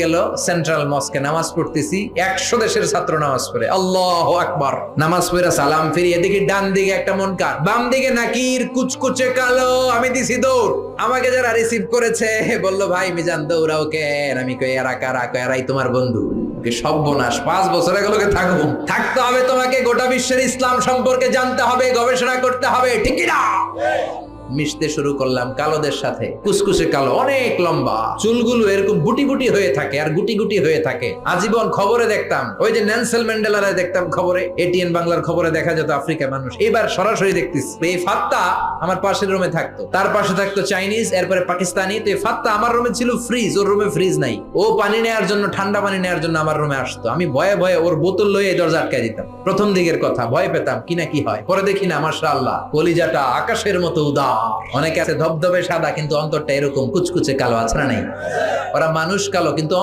গেল সেন্ট্রাল মস্কে নামাজ পড়তেছি, 100 দেশের ছাত্র নামাজ পড়ে, আল্লাহু আকবার। নামাজ পড়ে সালাম ফিরি, এদিকে ডান দিকে একটা মুনকার, বাম দিকে নাকির কুচকুচে কালো। আমি দিছি দৌড়। আমাকে যারা রিসিভ করেছে বলল, ভাই মিজান দৌড়াও কেন? আমি কই এরা কারা? কই এরাই তোমার বন্ধু। সর্বনাশ, 5 বছর এগুলোকে থাকবো, থাকতে হবে তোমাকে। গোটা বিশ্বের ইসলাম সম্পর্কে জানতে হবে, গবেষণা করতে হবে, ঠিক না? মিশতে শুরু করলাম কালোদের সাথে। কুসকুসে কালো, অনেক লম্বা, চুলগুলো এরকম বুটি বুটি হয়ে থাকে আর গুটি গুটি হয়ে থাকে। আজীবন খবরে দেখতাম, ওই যে নেলসন ম্যান্ডেলারে দেখতাম খবরে, এটিএন বাংলার খবরে দেখা যেত আফ্রিকা মানুষ। এবার সরাসরি দেখতেছি। এই ফাত্তা আমার পাশের রুমে থাকতো, তার পাশে থাকতো চাইনিজ, এরপরে পাকিস্তানি। তো এই ফাত্তা আমার রুমে ছিল ফ্রিজ, ওর রুমে ফ্রিজ নাই। ও পানি নেওয়ার জন্য, ঠান্ডা পানি নেওয়ার জন্য আমার রুমে আসতো। আমি ভয়ে ভয়ে ওর বোতল লয়ে এই দরজা আটকায় দিতাম। প্রথম দিকের কথা, ভয় পেতাম কি না কি হয়। পরে দেখি না, মাশাআল্লাহ, কলিজাটা আকাশের মতো উদার। অনেকে আছে ধবধবে সাদা কিন্তু অন্তরটা এরকম কুচকুচে কালো, আছে না নাই? ওরা মানুষ কালো কিন্তু